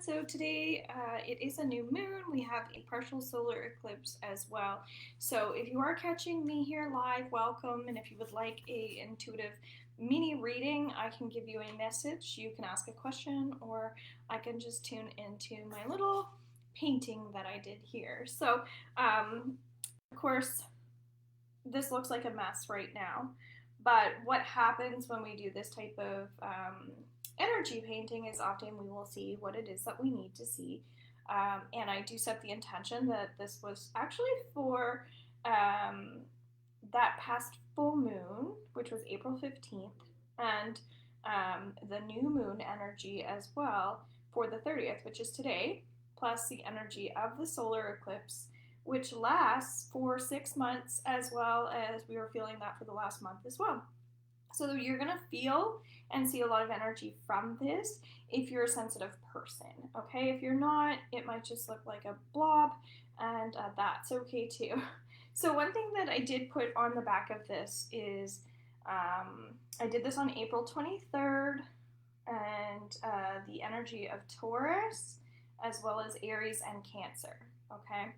So today it is a new moon. We have a partial solar eclipse as well. So if you are catching me here live, welcome. And if you would like a intuitive mini reading, I can give you a message. You can ask a question, or I can just tune into my little painting that I did here. So of course, this looks like a mess right now. But what happens when we do this type of energy painting is often we will see what it is that we need to see. And I do set the intention that this was actually for that past full moon, which was April 15th, and the new moon energy as well for the 30th, which is today, plus the energy of the solar eclipse, which lasts for 6 months, as well as we were feeling that for the last month as well. So you're going to feel and see a lot of energy from this if you're a sensitive person, okay? If you're not, it might just look like a blob, and that's okay too. So one thing that I did put on the back of this is I did this on April 23rd, and the energy of Taurus, as well as Aries and Cancer, okay?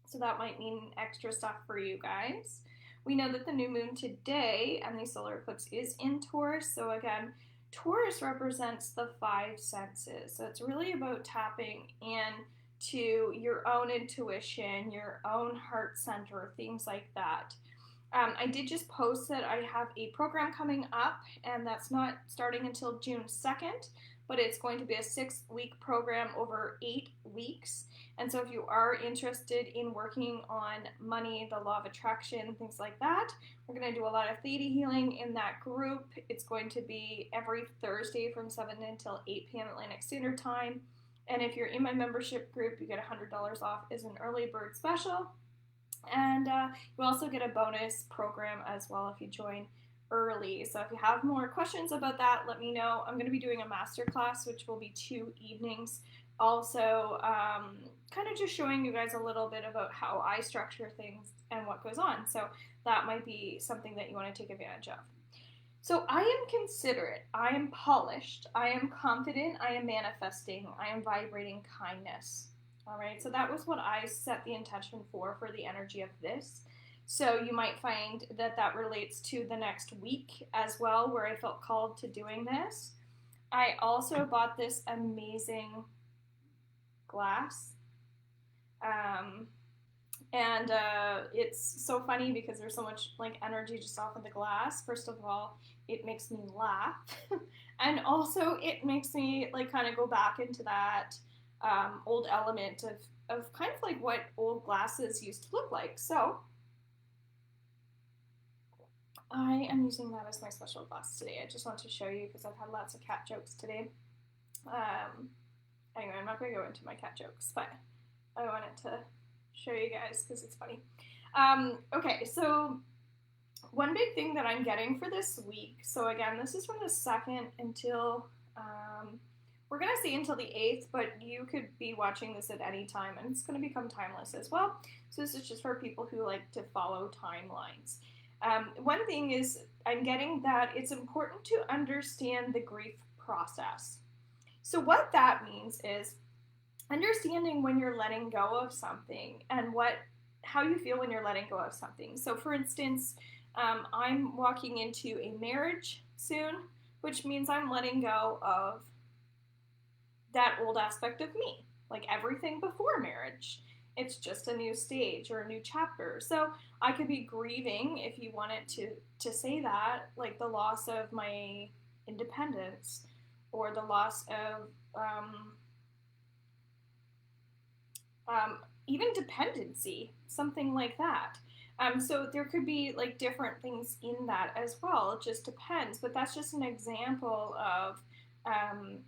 So that might mean extra stuff for you guys. We know that the new moon today and the solar eclipse is in Taurus. So again, Taurus represents the five senses. So it's really about tapping into your own intuition, your own heart center, things like that. I did just post that I have a program coming up, and that's not starting until June 2nd, but it's going to be a 6-week program over 8 weeks. And so if you are interested in working on money, the law of attraction, things like that, we're going to do a lot of theta healing in that group. It's going to be every Thursday from 7 until 8 p.m. Atlantic Standard Time. And if you're in my membership group, you get $100 off as an early bird special. And you also get a bonus program as well if you join early. So if you have more questions about that, let me know. I'm going to be doing a masterclass, which will be 2 evenings. Also, kind of just showing you guys a little bit about how I structure things and what goes on. So that might be something that you want to take advantage of. So I am considerate, I am polished, I am confident, I am manifesting, I am vibrating kindness. All right, so that was what I set the intention for the energy of this. So you might find that that relates to the next week as well, where I felt called to doing this. I also bought this amazing glass. And it's so funny because there's so much like energy just off of the glass. First of all, it makes me laugh. And also it makes me like kind of go back into that old element of kind of like what old glasses used to look like. So I am using that as my special glass today. I just want to show you because I've had lots of cat jokes today. Anyway, I'm not going to go into my cat jokes, but I wanted to show you guys because it's funny. Okay, so one big thing that I'm getting for this week, so again, this is from the 2nd until, we're going to see until the 8th, but you could be watching this at any time, and it's going to become timeless as well. So this is just for people who like to follow timelines. One thing is I'm getting that it's important to understand the grief process. So what that means is understanding when you're letting go of something and how you feel when you're letting go of something. So for instance, I'm walking into a marriage soon, which means I'm letting go of that old aspect of me, like everything before marriage. It's just a new stage or a new chapter. So I could be grieving, if you wanted to say that, like the loss of my independence or the loss of even dependency, something like that. So there could be like different things in that as well. It just depends. But that's just an example of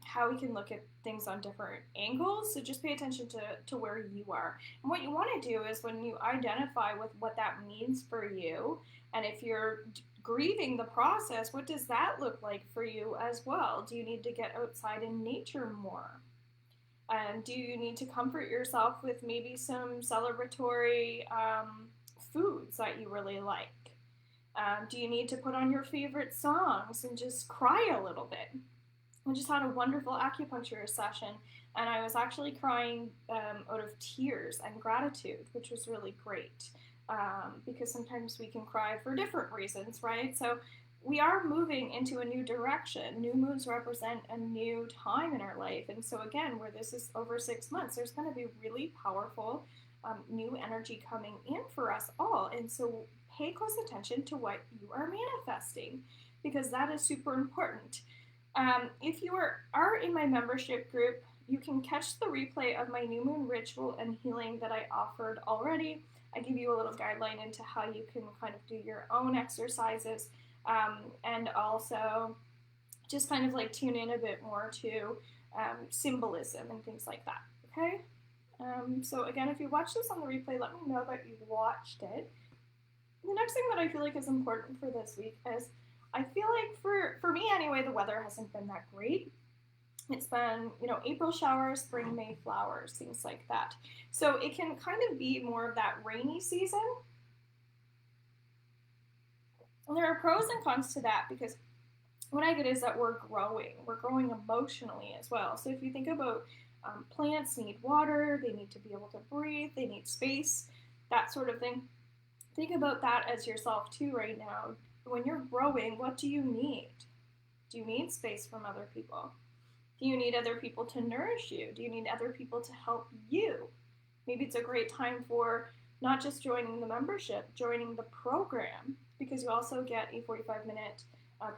how we can look at things on different angles. So just pay attention to where you are. And what you want to do is when you identify with what that means for you, and if you're grieving the process, what does that look like for you as well? Do you need to get outside in nature more? Do you need to comfort yourself with maybe some celebratory foods that you really like? Do you need to put on your favorite songs and just cry a little bit? I just had a wonderful acupuncture session And I was actually crying out of tears and gratitude, which was really great. Because sometimes we can cry for different reasons, right? So we are moving into a new direction. New moons represent a new time in our life. And so, again, where this is over 6 months, there's going to be really powerful new energy coming in for us all. And so, pay close attention to what you are manifesting because that is super important. If you are in my membership group, you can catch the replay of my new moon ritual and healing that I offered already. I give you a little guideline into how you can kind of do your own exercises and also just kind of like tune in a bit more to symbolism and things like that. Okay? So again, if you watch this on the replay, let me know that you watched it. The next thing that I feel like is important for this week is I feel like for me anyway, the weather hasn't been that great. It's been, April showers, spring, May flowers, things like that. So it can kind of be more of that rainy season. And there are pros and cons to that because what I get is that we're growing emotionally as well. So if you think about plants need water, they need to be able to breathe, they need space, that sort of thing. Think about that as yourself too right now. When you're growing, what do you need? Do you need space from other people? Do you need other people to nourish you? Do you need other people to help you? Maybe it's a great time for not just joining the membership, joining the program, because you also get a 45-minute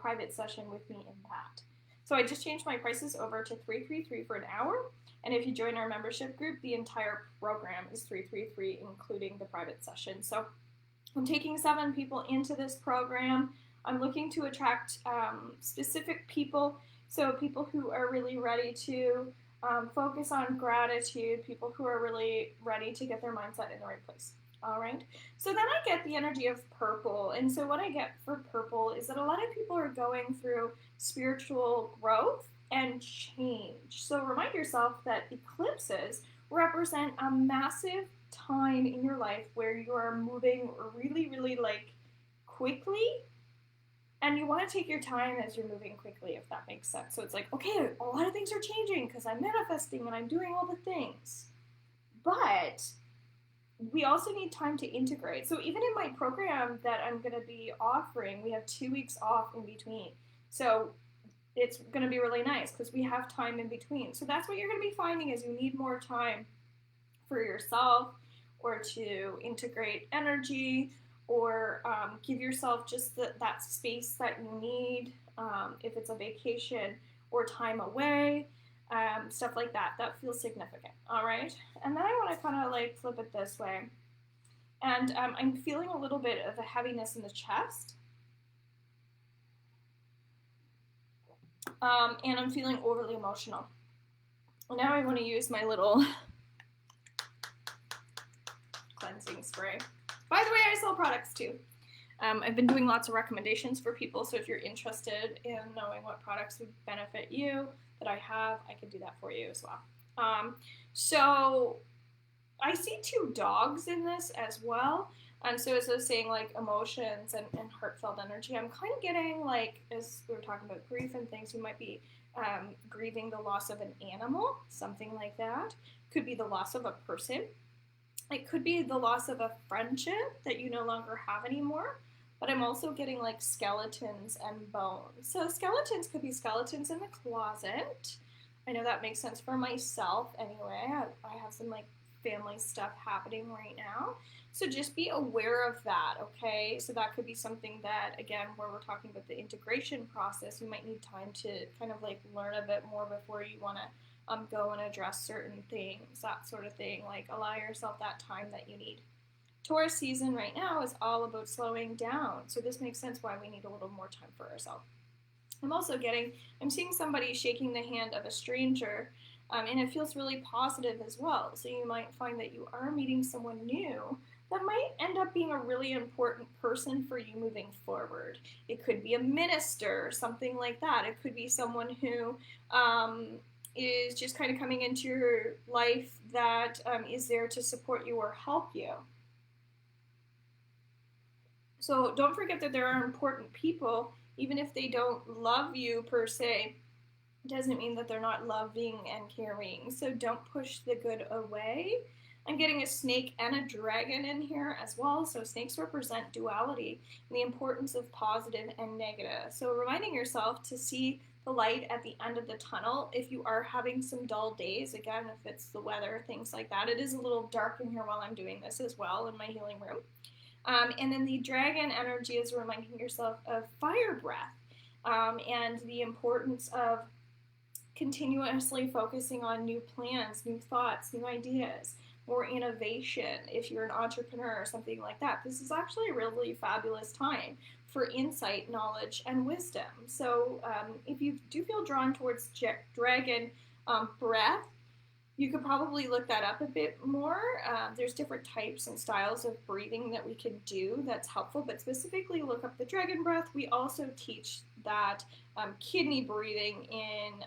private session with me in that. So I just changed my prices over to $333 for an hour. And if you join our membership group, the entire program is $333, including the private session. So I'm taking 7 people into this program. I'm looking to attract specific people. So people who are really ready to focus on gratitude, people who are really ready to get their mindset in the right place. All right. So then I get the energy of purple. And so what I get for purple is that a lot of people are going through spiritual growth and change. So remind yourself that eclipses represent a massive time in your life where you are moving really, really like quickly. And you want to take your time as you're moving quickly, if that makes sense. So it's like, okay, a lot of things are changing because I'm manifesting and I'm doing all the things. But we also need time to integrate. So even in my program that I'm going to be offering, we have 2 weeks off in between. So it's going to be really nice because we have time in between. So that's what you're going to be finding is you need more time for yourself or to integrate energy or give yourself just that space that you need if it's a vacation or time away, stuff like that. That feels significant, all right? And then I want to kind of like flip it this way. And I'm feeling a little bit of a heaviness in the chest. And I'm feeling overly emotional. Now I want to use my little cleansing spray. By the way, I sell products too. I've been doing lots of recommendations for people, so if you're interested in knowing what products would benefit you that I have, I can do that for you as well. So I see 2 dogs in this as well. And so as I was saying, like emotions and heartfelt energy, I'm kind of getting like, as we were talking about grief and things, you might be grieving the loss of an animal, something like that. Could be the loss of a person. It could be the loss of a friendship that you no longer have anymore. But I'm also getting like skeletons and bones. So skeletons could be skeletons in the closet. I know that makes sense for myself anyway. I have some like family stuff happening right now. So just be aware of that, okay? So that could be something that, again, where we're talking about the integration process, you might need time to kind of like learn a bit more before you want to go and address certain things, that sort of thing. Like allow yourself that time that you need. Taurus season right now is all about slowing down. So this makes sense why we need a little more time for ourselves. I'm seeing somebody shaking the hand of a stranger, and it feels really positive as well. So you might find that you are meeting someone new that might end up being a really important person for you moving forward. It could be a minister or something like that. It could be someone who is just kind of coming into your life that is there to support you or help you. So don't forget that there are important people, even if they don't love you per se, doesn't mean that they're not loving and caring. So don't push the good away. I'm getting a snake and a dragon in here as well. So snakes represent duality and the importance of positive and negative. So reminding yourself to see the light at the end of the tunnel if you are having some dull days. Again, if it's the weather, things like that. It is a little dark in here while I'm doing this as well in my healing room. And then the dragon energy is reminding yourself of fire breath and the importance of continuously focusing on new plans, new thoughts, new ideas, more innovation. If you're an entrepreneur or something like that, this is actually a really fabulous time for insight, knowledge, and wisdom. So if you do feel drawn towards dragon breath, you could probably look that up a bit more. There's different types and styles of breathing that we can do that's helpful, but specifically look up the dragon breath. We also teach that kidney breathing in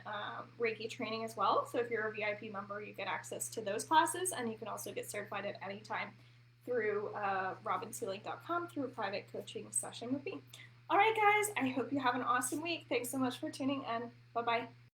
Reiki training as well. So if you're a VIP member, you get access to those classes, and you can also get certified at any time through robinsealing.com through a private coaching session with me. All right, guys, I hope you have an awesome week. Thanks so much for tuning in. Bye-bye.